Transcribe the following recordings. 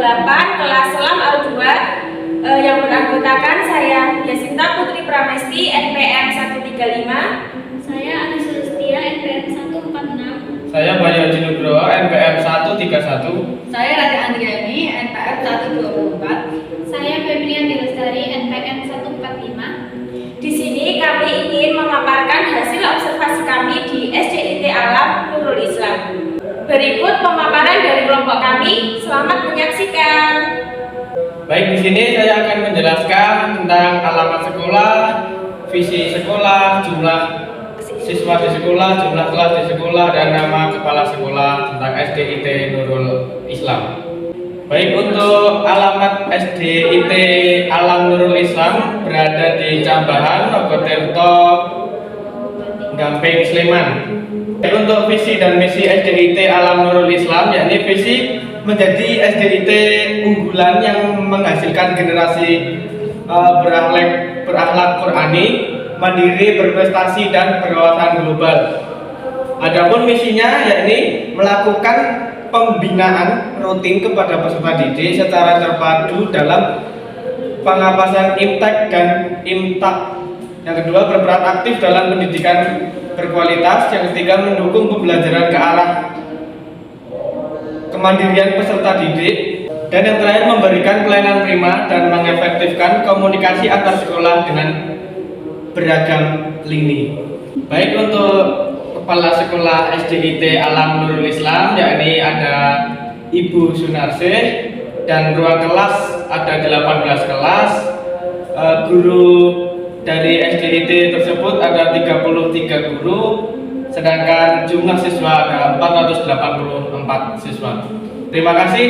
8 kelas Selam Al-2 yang beranggotakan saya Yasinta Putri Pramesti NPM 135. Saya Ani Sulistia NPM 146. Saya Bayu Haji Nugroho NPM 131. Saya Radhi Andriani NPM 124. Saya Febrianti Lestari NPM 145. Di sini kami ingin memaparkan hasil observasi kami di SDIT Alam Nurul Islam. Berikut pemaparan dari kelompok kami. Selamat menyaksikan. Baik, di sini saya akan menjelaskan tentang alamat sekolah, visi sekolah, jumlah siswa di sekolah, jumlah kelas di sekolah, dan nama kepala sekolah tentang SDIT Nurul Islam. Baik, untuk alamat SDIT Alam Nurul Islam berada di Cambahan, Nogotirto, Gamping, Sleman. Baik, untuk visi dan misi SDIT Alam Nurul Islam, yakni visi menjadi SDIT unggulan yang menghasilkan generasi berakhlak Qurani, mandiri, berprestasi, dan berwawasan global. Adapun misinya yakni melakukan pembinaan rutin kepada peserta didik secara terpadu dalam pengapasan IMTEK dan IMTAK. Yang kedua, berperan aktif dalam pendidikan berkualitas. Yang ketiga, mendukung pembelajaran ke arah kemandirian peserta didik. Dan yang terakhir, memberikan pelayanan prima dan mengefektifkan komunikasi antar sekolah dengan beragam lini. Baik, untuk kepala sekolah SDIT Alam Nurul Islam yakni ada Ibu Sunarsih, dan ruang kelas ada 18 kelas. Guru dari SDIT tersebut ada 33 guru, sedangkan jumlah siswa ada 484 siswa. Terima kasih.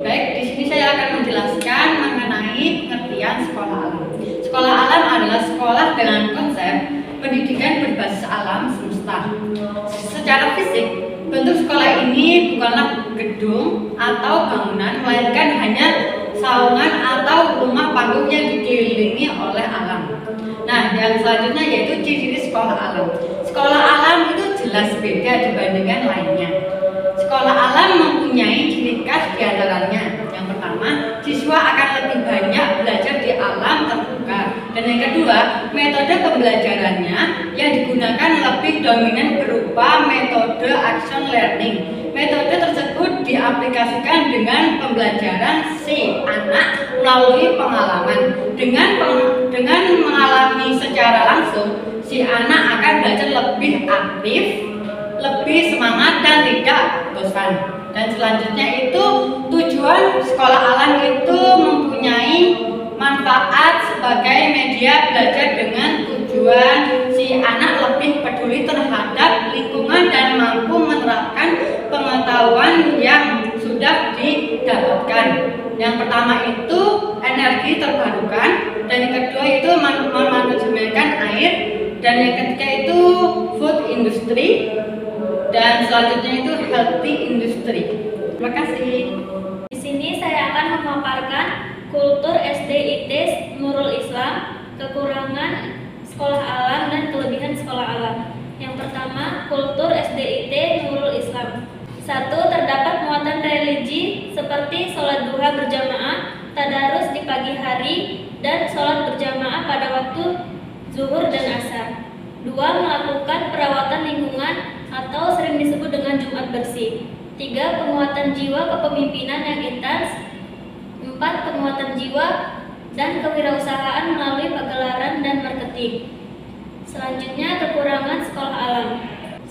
Baik, di sini saya akan menjelaskan mengenai pengertian sekolah alam. Sekolah alam adalah sekolah dengan konsep pendidikan berbasis alam semesta. Secara fisik, bentuk sekolah ini bukanlah gedung atau bangunan, melainkan hanya saungan atau rumah panggung yang dikelilingi oleh alam. Nah, yang selanjutnya yaitu ciri-ciri sekolah alam. Sekolah alam itu jelas beda dibandingkan lainnya. Sekolah alam mempunyai ciri khas diantaranya. Yang pertama, siswa akan lebih banyak belajar di alam terbuka. Dan yang kedua, metode pembelajarannya yang digunakan lebih dominan berupa metode action learning. Metode tersebut diaplikasikan dengan pembelajaran si anak melalui pengalaman. Dengan mengalami secara langsung, si anak akan belajar lebih aktif, lebih semangat, dan tidak bosan. Dan selanjutnya itu tujuan sekolah alam itu mempunyai manfaat sebagai media belajar dengan tujuan si anak lebih peduli terhadap lingkungan dan mampu menerapkan pengetahuan yang sudah didapatkan. Yang pertama itu energi terbarukan, dan yang kedua itu memanajemenkan air, dan yang ketiga itu food industry, dan selanjutnya itu healthy industry. Terima kasih. Di sini saya akan memaparkan kultur SDIT Nurul Islam, kekurangan sekolah alam dan kelebihan sekolah alam. Yang pertama, kultur SDIT Nurul Islam. 1. Terdapat muatan religi seperti sholat duha berjamaah, tadarus di pagi hari, dan sholat berjamaah pada waktu zuhur dan asar. 2. Melakukan perawatan lingkungan atau sering disebut dengan Jumat bersih. 3. Penguatan jiwa kepemimpinan yang intens. 4. Penguatan jiwa dan kewirausahaan melalui pagelaran dan marketing. Selanjutnya, kekurangan sekolah alam.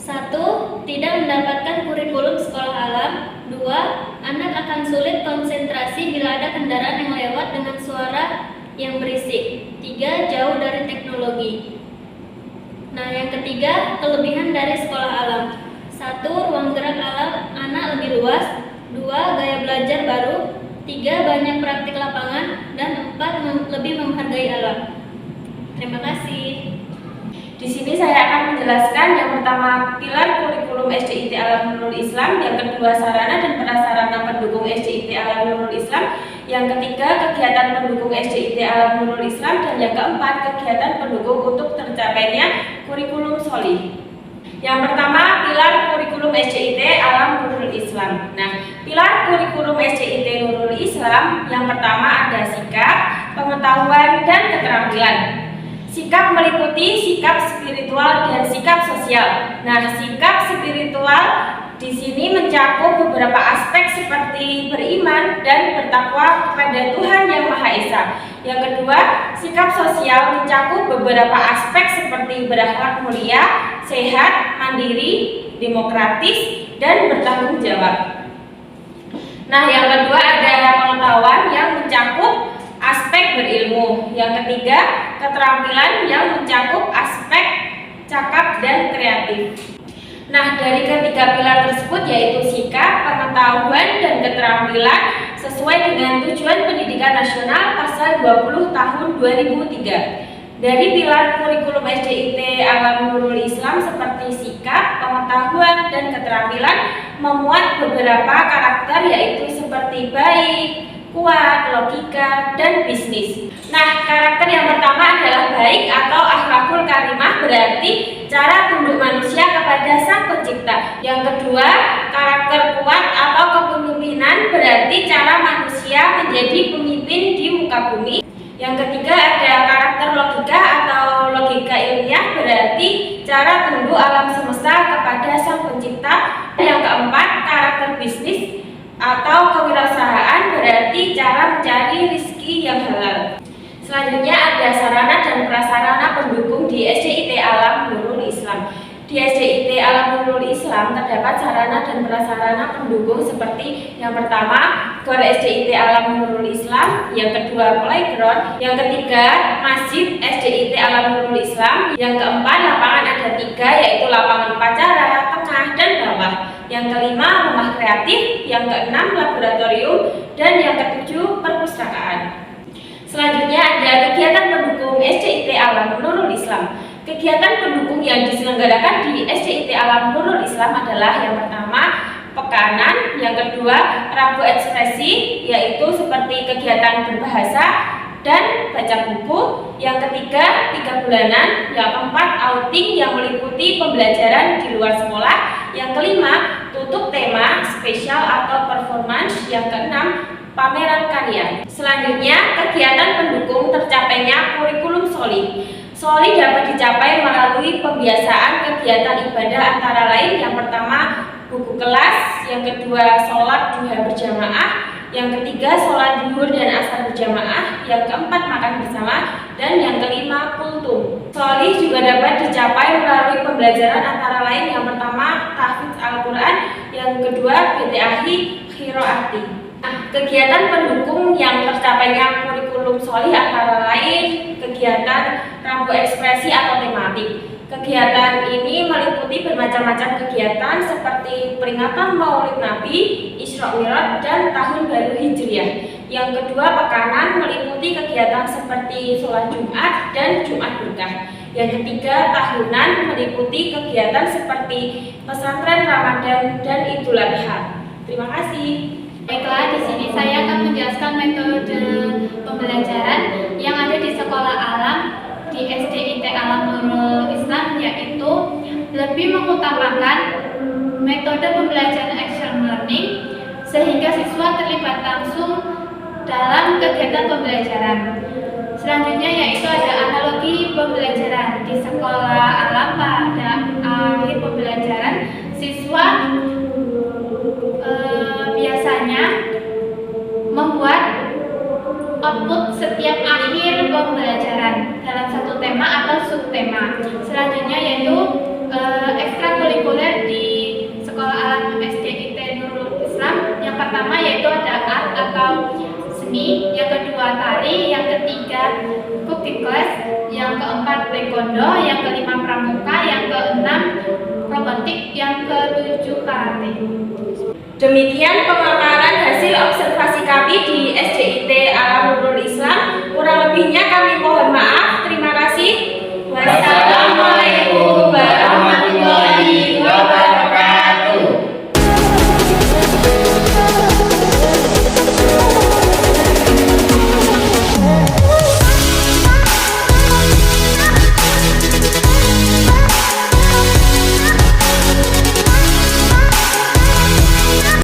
1. Tidak mendapatkan kurikulum sekolah alam. 2. Anak akan sulit konsentrasi bila ada kendaraan yang lewat dengan suara yang berisik. 3. Jauh dari teknologi. Nah, yang ketiga, kelebihan dari sekolah alam. 1. Ruang gerak alam anak lebih luas. 2. Gaya belajar baru. 3. Banyak praktik lapangan. Dan 4. Lebih menghargai alam. Terima kasih. Di sini saya akan menjelaskan yang pertama pilar kurikulum SDIT Alam Nurul Islam, yang kedua sarana dan prasarana pendukung SDIT Alam Nurul Islam, yang ketiga kegiatan pendukung SDIT Alam Nurul Islam, dan yang keempat kegiatan pendukung untuk tercapainya kurikulum Sholih. Yang pertama pilar kurikulum SDIT Alam Nurul Islam. Islam. Nah, pilar kurikulum SDIT Nurul Islam yang pertama ada sikap, pengetahuan, dan keterampilan. Sikap meliputi sikap spiritual dan sikap sosial. Nah, sikap spiritual di sini mencakup beberapa aspek seperti beriman dan bertakwa kepada Tuhan Yang Maha Esa. Yang kedua, sikap sosial mencakup beberapa aspek seperti berakhlak mulia, sehat, mandiri, demokratis, dan bertanggung jawab. Nah, yang kedua ada pengetahuan yang mencakup aspek berilmu. Yang ketiga, keterampilan yang mencakup aspek cakap dan kreatif. Nah, dari ketiga pilar tersebut yaitu sikap, pengetahuan, dan keterampilan sesuai dengan tujuan pendidikan nasional pasal 20 tahun 2003. Dari pilar kurikulum SDIT Alam Nurul Islam seperti sikap, pengetahuan, dan keterampilan memuat beberapa karakter yaitu seperti baik, kuat, logika, dan bisnis. Nah, karakter yang pertama adalah baik atau akhlakul karimah, berarti cara tunduk manusia kepada Sang Pencipta. Yang kedua, karakter kuat atau kepemimpinan, berarti cara manusia menjadi pemimpin di muka bumi. Yang ketiga ada karakter logika atau logika ilmiah, berarti cara tunduk alam semesta kepada Sang Pencipta. Yang keempat, karakter bisnis atau kewirausahaan, berarti cara mencari rezeki yang halal. Selanjutnya ada sarana dan prasarana pendukung di SDIT Alam Nurul Islam. Di SDIT Alam Nurul Islam terdapat sarana dan prasarana pendukung seperti yang pertama, GOR SDIT Alam Nurul Islam, yang kedua playground, yang ketiga masjid SDIT Alam Nurul Islam, yang keempat lapangan ada 3 yaitu lapangan upacara, tengah, dan bawah. Yang kelima rumah kreatif, yang keenam laboratorium, dan yang ketujuh perpustakaan. Selanjutnya ada kegiatan pendukung SDIT Alam Nurul Islam. Kegiatan pendukung yang diselenggarakan di SDIT Alam Nurul Islam adalah yang pertama pekanan, yang kedua Rabu Ekspresi, yaitu seperti kegiatan berbahasa dan baca buku, yang ketiga 3 bulanan, yang keempat outing yang meliputi pembelajaran di luar sekolah, yang kelima tutup tema spesial atau performance, yang keenam pameran karya. Selanjutnya kegiatan pendukung tercapainya kurikulum Sholi. Sholi dapat dicapai melalui pembiasaan kegiatan ibadah antara lain yang pertama buku kelas, yang kedua sholat duha berjamaah, yang ketiga sholat zuhur dan asar berjamaah, yang keempat makan bersama, dan yang kelima kultum. Sholi juga dapat dicapai melalui pembelajaran antara lain yang pertama tahfidz Al-Quran, yang kedua BTAhi Qiraati. Kegiatan pendukung yang tercapainya kurikulum Sholi antara lain kegiatan Rabu Ekspresi atau tematik. Kegiatan ini meliputi bermacam-macam kegiatan seperti peringatan Maulid Nabi, Isra Mi'raj, dan Tahun Baru Hijriah. Yang kedua, pekanan meliputi kegiatan seperti sholat Jumat dan Jumat Berkah. Yang ketiga, tahunan meliputi kegiatan seperti pesantren Ramadan dan Idul Adha. Terima kasih. Baiklah, di sini saya akan menjelaskan metode pembelajaran yang ada di sekolah alam di SDIT Alam Nurul Islam, yaitu lebih mengutamakan metode pembelajaran action learning sehingga siswa terlibat langsung dalam kegiatan pembelajaran. Selanjutnya yaitu ada analogi pembelajaran. Di sekolah alam pada akhir pembelajaran siswa biasanya membuat output setiap akhir pembelajaran dalam satu tema atau subtema. Selanjutnya yaitu ekstrakurikuler di sekolah alam SDIT Nurul Islam. Yang pertama yaitu ada art atau seni, yang kedua tari, yang ketiga cooking class, yang keempat taekwondo, yang kelima pramuka, yang keenam robotik, yang ketujuh karate. Demikian pemaparan hasil observasi kami di SDIT Alam